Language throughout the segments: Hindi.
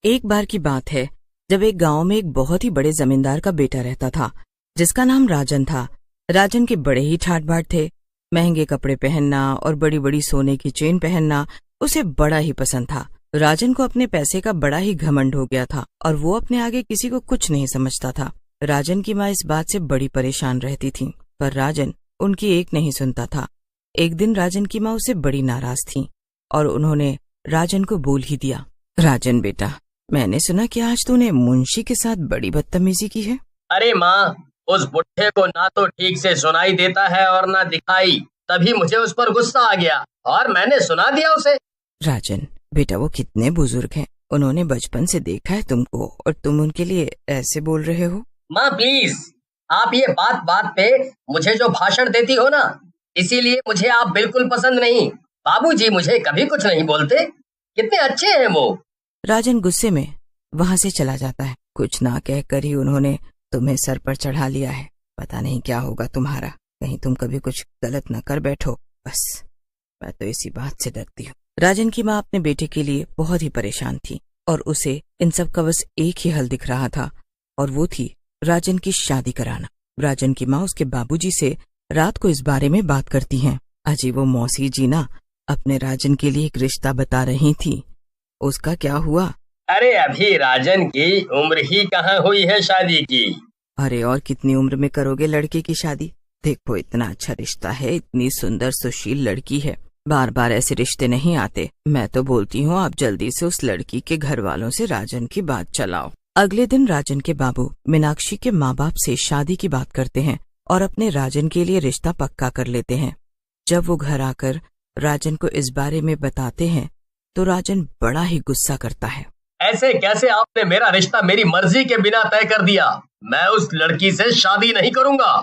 एक बार की बात है जब एक गांव में एक बहुत ही बड़े जमींदार का बेटा रहता था जिसका नाम राजन था। राजन के बड़े ही ठाट बाट थे। महंगे कपड़े पहनना और बड़ी बड़ी सोने की चेन पहनना उसे बड़ा ही पसंद था। राजन को अपने पैसे का बड़ा ही घमंड हो गया था और वो अपने आगे किसी को कुछ नहीं समझता था। राजन की माँ इस बात से बड़ी परेशान रहती थी, पर राजन उनकी एक नहीं सुनता था। एक दिन राजन की माँ उससे बड़ी नाराज थी और उन्होंने राजन को बोल ही दिया, राजन बेटा, मैंने सुना कि आज तूने मुंशी के साथ बड़ी बदतमीजी की है। अरे माँ, उस बुढ़े को ना तो ठीक से सुनाई देता है और ना दिखाई, तभी मुझे उस पर गुस्सा आ गया और मैंने सुना दिया उसे। राजन बेटा, वो कितने बुजुर्ग हैं, उन्होंने बचपन से देखा है तुमको और तुम उनके लिए ऐसे बोल रहे हो। माँ प्लीज, आप ये बात बात पे मुझे जो भाषण देती हो ना, इसीलिए मुझे आप बिल्कुल पसंद नहीं। बाबूजी मुझे कभी कुछ नहीं बोलते, कितने अच्छे हैं वो। राजन गुस्से में वहां से चला जाता है। कुछ ना कहकर ही उन्होंने तुम्हें सर पर चढ़ा लिया है। पता नहीं क्या होगा तुम्हारा, कहीं तुम कभी कुछ गलत न कर बैठो। बस मैं तो इसी बात से डरती हूँ। राजन की माँ अपने बेटे के लिए बहुत ही परेशान थी और उसे इन सब का बस एक ही हल दिख रहा था और वो थी राजन की शादी कराना। राजन की माँ उसके बाबूजी से रात को इस बारे में बात करती हैं। अजी वो मौसी जी ना अपने राजन के लिए एक रिश्ता बता रही थी, उसका क्या हुआ? अरे अभी राजन की उम्र ही कहाँ हुई है शादी की। अरे और कितनी उम्र में करोगे लड़के की शादी? देखो इतना अच्छा रिश्ता है, इतनी सुंदर सुशील लड़की है, बार बार ऐसे रिश्ते नहीं आते। मैं तो बोलती हूँ आप जल्दी से उस लड़की के घर वालों से राजन की बात चलाओ। अगले दिन राजन के बाबू मीनाक्षी के माँ बाप से शादी की बात करते हैं और अपने राजन के लिए रिश्ता पक्का कर लेते हैं। जब वो घर आकर राजन को इस बारे में बताते हैं तो राजन बड़ा ही गुस्सा करता है। ऐसे कैसे आपने मेरा रिश्ता मेरी मर्जी के बिना तय कर दिया? मैं उस लड़की से शादी नहीं करूंगा।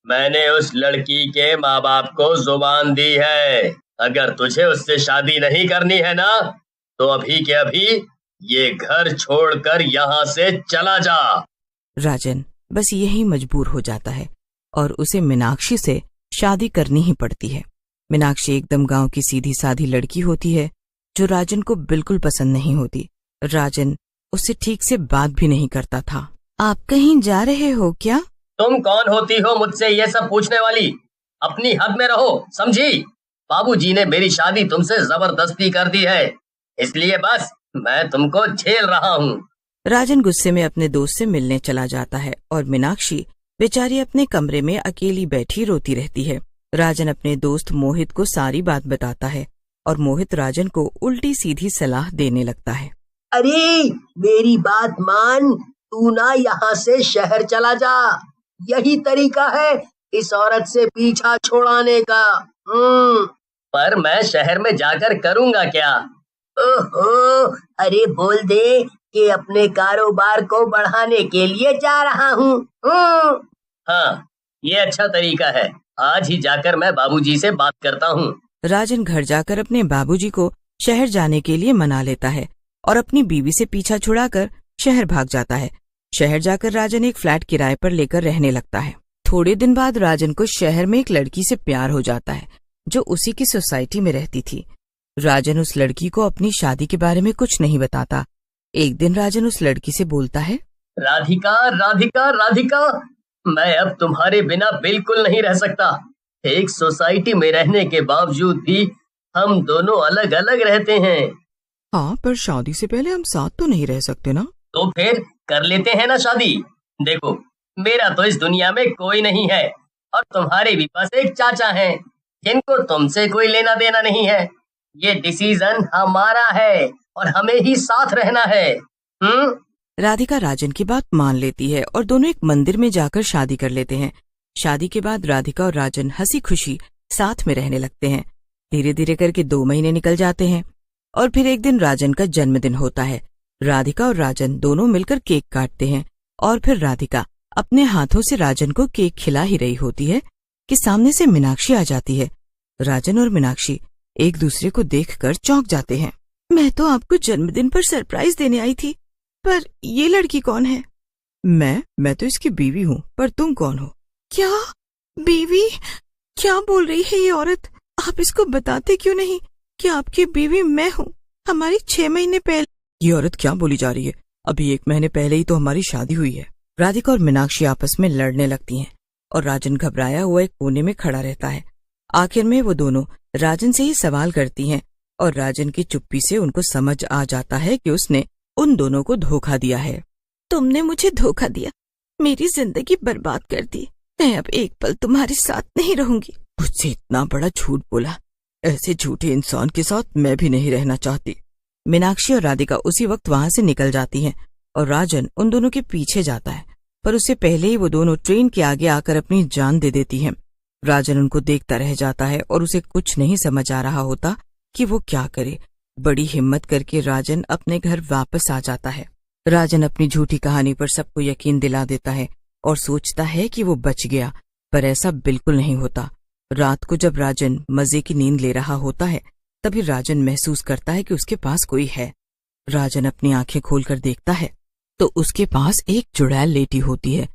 मैंने उस लड़की के माँ बाप को जुबान दी है, अगर तुझे उससे शादी नहीं करनी है ना तो अभी के अभी ये घर छोड़कर यहाँ से चला जा। राजन बस यही मजबूर हो जाता है और उसे मीनाक्षी से शादी करनी ही पड़ती है। मीनाक्षी एकदम गांव की सीधी साधी लड़की होती है जो राजन को बिल्कुल पसंद नहीं होती। राजन उससे ठीक से बात भी नहीं करता था। आप कहीं जा रहे हो क्या? तुम कौन होती हो मुझसे ये सब पूछने वाली? अपनी हद में रहो, समझी? बाबूजी ने मेरी शादी तुमसे जबरदस्ती कर दी है, इसलिए बस मैं तुमको झेल रहा हूँ। राजन गुस्से में अपने दोस्त से मिलने चला जाता है और मीनाक्षी बेचारी अपने कमरे में अकेली बैठी रोती रहती है। राजन अपने दोस्त मोहित को सारी बात बताता है और मोहित राजन को उल्टी सीधी सलाह देने लगता है। अरे मेरी बात मान, तू ना यहाँ से शहर चला जा, यही तरीका है इस औरत से पीछा छुड़ाने का। पर मैं शहर में जाकर करूँगा क्या? ओहो, अरे बोल दे कि अपने कारोबार को बढ़ाने के लिए जा रहा हूँ। हाँ, ये अच्छा तरीका है, आज ही जाकर मैं बाबूजी से बात करता हूँ। राजन घर जाकर अपने बाबूजी को शहर जाने के लिए मना लेता है और अपनी बीवी से पीछा छुड़ाकर शहर भाग जाता है। शहर जाकर राजन एक फ्लैट किराए पर लेकर रहने लगता है। थोड़े दिन बाद राजन को शहर में एक लड़की से प्यार हो जाता है जो उसी की सोसाइटी में रहती थी। राजन उस लड़की को अपनी शादी के बारे में कुछ नहीं बताता। एक दिन राजन उस लड़की से बोलता है, राधिका राधिका राधिका, मैं अब तुम्हारे बिना बिल्कुल नहीं रह सकता। एक सोसाइटी में रहने के बावजूद भी हम दोनों अलग अलग रहते हैं। हाँ, पर शादी से पहले हम साथ तो नहीं रह सकते ना? तो फिर कर लेते हैं ना शादी। देखो, मेरा तो इस दुनिया में कोई नहीं है और तुम्हारे भी पास एक चाचा हैं जिनको तुमसे कोई लेना देना नहीं है। ये डिसीजन हमारा है और हमें ही साथ रहना है। राधिका राजन की बात मान लेती है और दोनों एक मंदिर में जाकर शादी कर लेते हैं। शादी के बाद राधिका और राजन हंसी खुशी साथ में रहने लगते हैं। धीरे धीरे करके 2 महीने निकल जाते हैं और फिर एक दिन राजन का जन्मदिन होता है। राधिका और राजन दोनों मिलकर केक काटते हैं और फिर राधिका अपने हाथों से राजन को केक खिला ही रही होती है कि सामने से मीनाक्षी आ जाती है। राजन और मीनाक्षी एक दूसरे को देखकर चौंक जाते हैं। मैं तो आपको जन्मदिन पर सरप्राइज देने आई थी, पर ये लड़की कौन है? मैं तो इसकी बीवी हूँ, पर तुम कौन हो? क्या बीवी? क्या बोल रही है ये औरत? आप इसको बताते क्यों नहीं कि आपकी बीवी मैं हूँ? हमारी 6 महीने पहले। ये औरत क्या बोली जा रही है? अभी 1 महीने पहले ही तो हमारी शादी हुई है। राधिका और मीनाक्षी आपस में लड़ने लगती हैं और राजन घबराया हुआ एक कोने में खड़ा रहता है। आखिर में वो दोनों राजन से ही सवाल करती हैं और राजन की चुप्पी से उनको समझ आ जाता है कि उसने उन दोनों को धोखा दिया है। तुमने मुझे धोखा दिया, मेरी जिंदगी बर्बाद कर दी। मैं अब एक पल तुम्हारे साथ नहीं रहूंगी। मुझसे इतना बड़ा झूठ बोला, ऐसे झूठे इंसान के साथ मैं भी नहीं रहना चाहती। मीनाक्षी और राधिका उसी वक्त वहां से निकल जाती हैं और राजन उन दोनों के पीछे जाता है, पर उससे पहले ही वो दोनों ट्रेन के आगे आकर अपनी जान दे देती हैं। राजन उनको देखता रह जाता है और उसे कुछ नहीं समझ आ रहा होता कि वो क्या करे। बड़ी हिम्मत करके राजन अपने घर वापस आ जाता है। राजन अपनी झूठी कहानी पर सबको यकीन दिला देता है और सोचता है कि वो बच गया, पर ऐसा बिल्कुल नहीं होता। रात को जब राजन मजे की नींद ले रहा होता है, तभी राजन महसूस करता है कि उसके पास कोई है। राजन अपनी आंखें खोलकर देखता है तो उसके पास एक चुड़ैल लेटी होती है।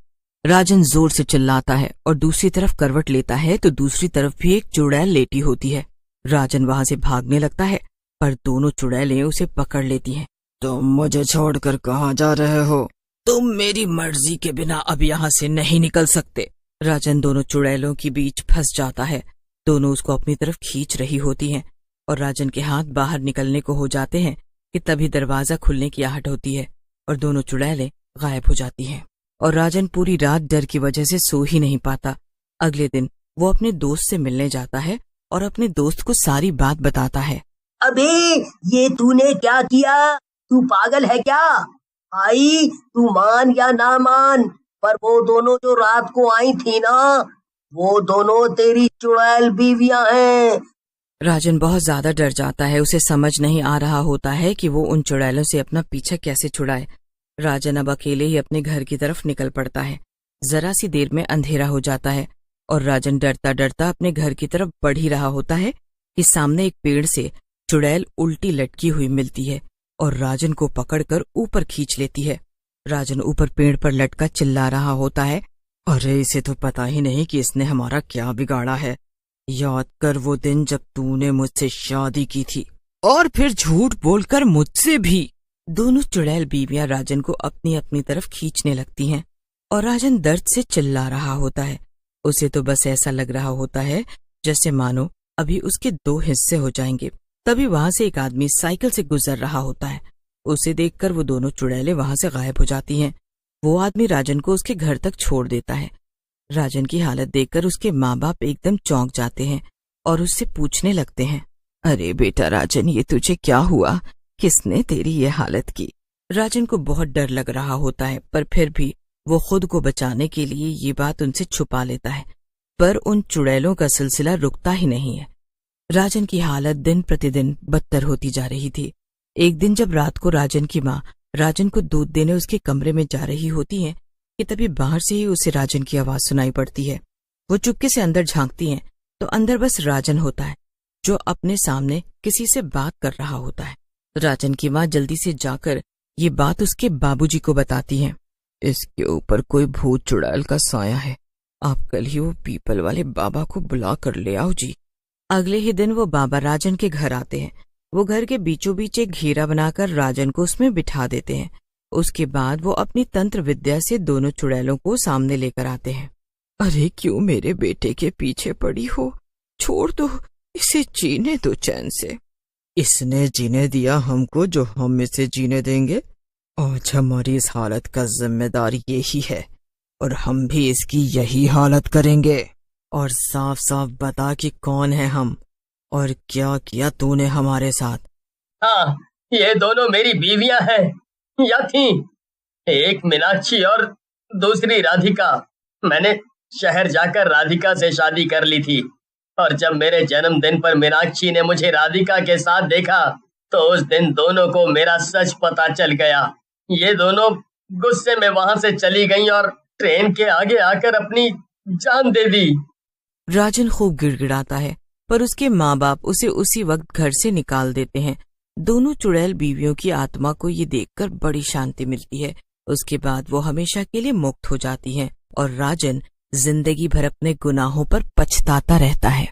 राजन जोर से चिल्लाता है और दूसरी तरफ करवट लेता है तो दूसरी तरफ भी एक चुड़ैल लेटी होती है। राजन वहां से भागने लगता है, पर दोनों चुड़ैलें उसे पकड़ लेती हैं। तुम मुझे छोड़कर कहाँ जा रहे हो? तुम मेरी मर्जी के बिना अब यहाँ से नहीं निकल सकते। राजन दोनों चुड़ैलों के बीच फंस जाता है। दोनों उसको अपनी तरफ खींच रही होती हैं और राजन के हाथ बाहर निकलने को हो जाते हैं कि तभी दरवाजा खुलने की आहट होती है और दोनों चुड़ैलें गायब हो जाती हैं। और राजन पूरी रात डर की वजह से सो ही नहीं पाता। अगले दिन वो अपने दोस्त से मिलने जाता है और अपने दोस्त को सारी बात बताता है। अबे ये तूने क्या किया? तू पागल है क्या? भाई तू मान या ना मान, पर वो दोनों जो रात को आई थी ना, वो दोनों तेरी चुड़ैल बीवियां हैं। राजन बहुत ज्यादा डर जाता है। उसे समझ नहीं आ रहा होता है कि वो उन चुड़ैलों से अपना पीछा कैसे छुड़ाए। राजन अब अकेले ही अपने घर की तरफ निकल पड़ता है। जरा सी देर में अंधेरा हो जाता है और राजन डरता डरता अपने घर की तरफ बढ़ ही रहा होता है कि सामने एक पेड़ से चुड़ैल उल्टी लटकी हुई मिलती है और राजन को पकड़कर ऊपर खींच लेती है। राजन ऊपर पेड़ पर लटका चिल्ला रहा होता है, अरे इसे तो पता ही नहीं कि इसने हमारा क्या बिगाड़ा है। याद कर वो दिन जब तूने मुझसे शादी की थी और फिर झूठ बोलकर मुझसे भी। दोनों चुड़ैल बीवियां राजन को अपनी अपनी तरफ खींचने लगती हैं और राजन दर्द से चिल्ला रहा होता है। उसे तो बस ऐसा लग रहा होता है जैसे मानो अभी उसके 2 हिस्से हो जाएंगे। तभी वहां से एक आदमी साइकिल से गुजर रहा होता है। उसे देखकर वो दोनों चुड़ैलें वहां से गायब हो जाती हैं। वो आदमी राजन को उसके घर तक छोड़ देता है। राजन की हालत देखकर उसके माँ बाप एकदम चौंक जाते हैं और उससे पूछने लगते हैं, अरे बेटा राजन, ये तुझे क्या हुआ? किसने तेरी ये हालत की? राजन को बहुत डर लग रहा होता है, पर फिर भी वो खुद को बचाने के लिए ये बात उनसे छुपा लेता है। पर उन चुड़ैलों का सिलसिला रुकता ही नहीं है। राजन की हालत दिन प्रतिदिन बदतर होती जा रही थी। एक दिन जब रात को राजन की माँ राजन को दूध देने उसके कमरे में जा रही होती हैं कि तभी बाहर से ही उसे राजन की आवाज सुनाई पड़ती है। वो चुपके से अंदर झांकती हैं तो अंदर बस राजन होता है जो अपने सामने किसी से बात कर रहा होता है। राजन की माँ जल्दी से जाकर ये बात उसके बाबूजी को बताती है। इसके ऊपर कोई भूत चुड़ैल का साया है, आप कल ही वो पीपल वाले बाबा को बुला कर ले आओ जी। अगले ही दिन वो बाबा राजन के घर आते हैं। वो घर के बीचों बीच एक घेरा बनाकर राजन को उसमें बिठा देते हैं। उसके बाद वो अपनी तंत्र विद्या से दोनों चुड़ैलों को सामने लेकर आते हैं। अरे क्यों मेरे बेटे के पीछे पड़ी हो? छोड़ दो, इसे जीने दो चैन से। इसने जीने दिया हमको जो हम इसे जीने देंगे। आज हमारी इस हालत का जिम्मेदार यही है और हम भी इसकी यही हालत करेंगे। और साफ साफ बता कि कौन है हम और क्या किया तूने हमारे साथ। हाँ, ये दोनों मेरी बीवियां हैं या थीं। एक मीनाक्षी और दूसरी राधिका। मैंने शहर जाकर राधिका से शादी कर ली थी और जब मेरे जन्मदिन पर मीनाक्षी ने मुझे राधिका के साथ देखा तो उस दिन दोनों को मेरा सच पता चल गया। ये दोनों गुस्से में वहां से चली गईं और ट्रेन के आगे आकर अपनी जान दे दी। राजन खूब गिड़गिड़ाता है, पर उसके माँ बाप उसे उसी वक्त घर से निकाल देते हैं। दोनों चुड़ैल बीवियों की आत्मा को ये देखकर बड़ी शांति मिलती है। उसके बाद वो हमेशा के लिए मुक्त हो जाती हैं और राजन जिंदगी भर अपने गुनाहों पर पछताता रहता है।